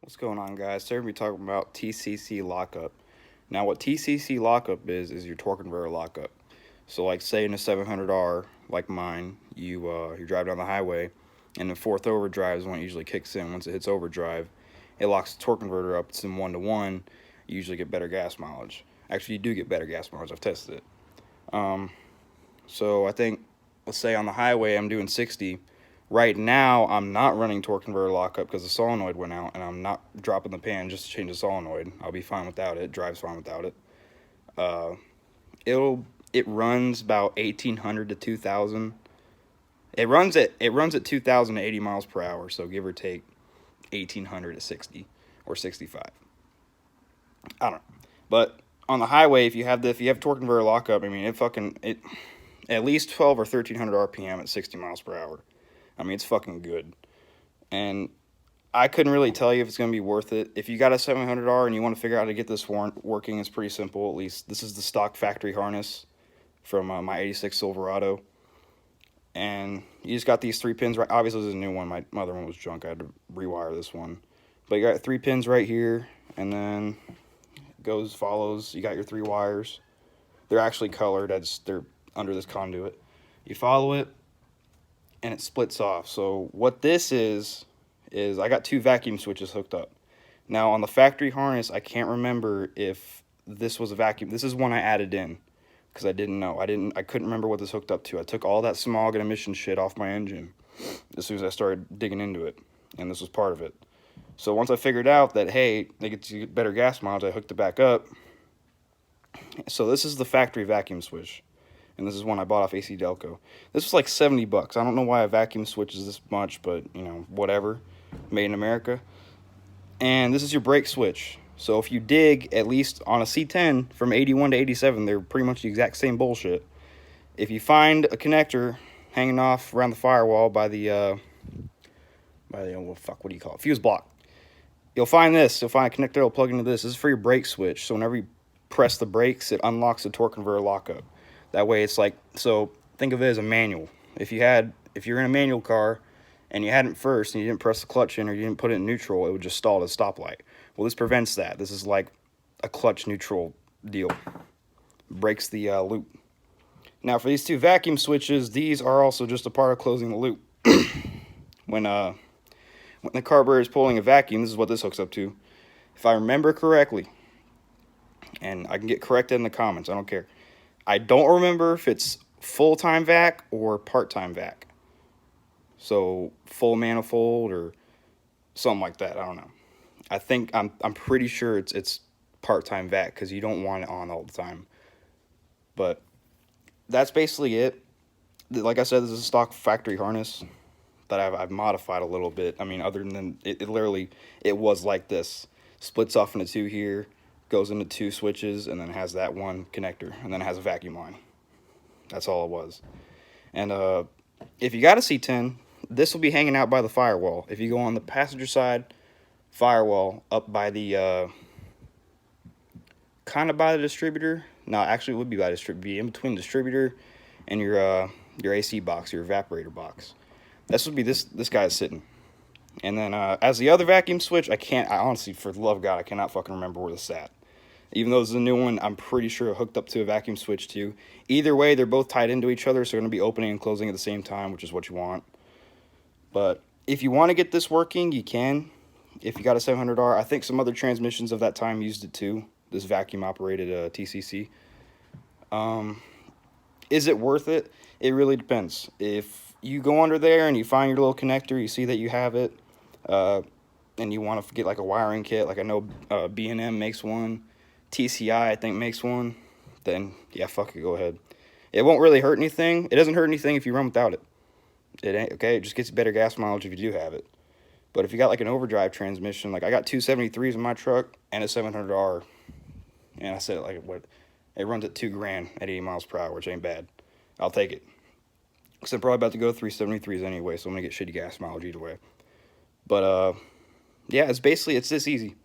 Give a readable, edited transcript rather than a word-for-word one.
What's going on, guys? Today we're going to be talking about TCC lockup. Now, what TCC lockup is your torque converter lockup. So, like, say in a 700R, like mine, you drive down the highway, and the fourth overdrive is when it usually kicks in. Once it hits overdrive, it locks the torque converter up. It's in 1-to-1. You usually get better gas mileage. Actually, you do get better gas mileage. I've tested it. So I think, let's say on the highway I'm doing 60. Right now, I'm not running torque converter lockup because the solenoid went out, and I'm not dropping the pan just to change the solenoid. I'll be fine without it. Drives fine without it. Uh, it runs about 1,800 to 2,000. It runs at 2,080 miles per hour, so give or take 1,800 to 60 or 65. I don't know, but on the highway, if you have torque converter lockup, I mean it at least 12 or 1,300 RPM at 60 miles per hour. I mean, it's fucking good. And I couldn't really tell you if it's going to be worth it. If you got a 700R and you want to figure out how to get this working, it's pretty simple. At least this is the stock factory harness from my 86 Silverado. And you just got these 3 pins right. Obviously, this is a new one. My other one was junk. I had to rewire this one. But you got 3 pins right here, and then it follows. You got your 3 wires. They're actually colored. They're under this conduit. You follow it, and it splits off. So what this is I got 2 vacuum switches hooked up. Now on the factory harness, I can't remember if this was a vacuum. This is one I added in because I didn't know. I couldn't remember what this hooked up to. I took all that smog and emission shit off my engine as soon as I started digging into it, and this was part of it. So once I figured out that, hey, they get better gas mileage, I hooked it back up. So this is the factory vacuum switch, and this is one I bought off AC Delco. This was like $70. I don't know why a vacuum switch is this much, but, you know, whatever. Made in America. And this is your brake switch. So if you dig, at least on a C10 from 81 to 87, they're pretty much the exact same bullshit. If you find a connector hanging off around the firewall by the what do you call it? Fuse block. You'll find this. You'll find a connector that'll plug into this. This is for your brake switch. So whenever you press the brakes, it unlocks the torque converter lockup. That way it's like, so think of it as a manual. If you're in a manual car and you hadn't first and you didn't press the clutch in or you didn't put it in neutral, it would just stall at a stoplight. Well, this prevents that. This is like a clutch neutral deal. Breaks the loop. Now for these 2 vacuum switches, these are also just a part of closing the loop. When the carburetor is pulling a vacuum, this is what this hooks up to. If I remember correctly, and I can get corrected in the comments, I don't care. I don't remember if it's full-time vac or part-time vac. So full manifold or something like that. I don't know. I'm pretty sure it's part-time vac because you don't want it on all the time. But that's basically it. Like I said, this is a stock factory harness that I've modified a little bit. I mean, other than it literally it was like this. Splits off into 2 here, goes into 2 switches, and then has that one connector, and then it has a vacuum line. That's all it was. And if you got a C10, this will be hanging out by the firewall. If you go on the passenger side firewall, up by the kind of by the distributor. No, actually, it would be by distributor. In between the distributor and your AC box, your evaporator box. This would be this guy's sitting. And then as the other vacuum switch, I honestly, for the love of God, I cannot fucking remember where this sat. Even though this is a new one, I'm pretty sure it hooked up to a vacuum switch too. Either way, they're both tied into each other, so they're going to be opening and closing at the same time, which is what you want. But if you want to get this working, you can. If you got a 700R, I think some other transmissions of that time used it too. This vacuum-operated TCC. Is it worth it? It really depends. If you go under there and you find your little connector, you see that you have it, and you want to get like a wiring kit, like I know B&M makes one, TCI I think makes one, then yeah, fuck it, go ahead. It won't really hurt anything. It doesn't hurt anything if you run without it. It ain't okay. It just gets better gas mileage if you do have it. But if you got like an overdrive transmission, like I got 2 73s in my truck and a 700R, and I said like what, it runs at $2,000 at 80 miles per hour, which ain't bad. I'll take it. Because I'm probably about to go 373s anyway, so I'm gonna get shitty gas mileage either way. But yeah, it's this easy.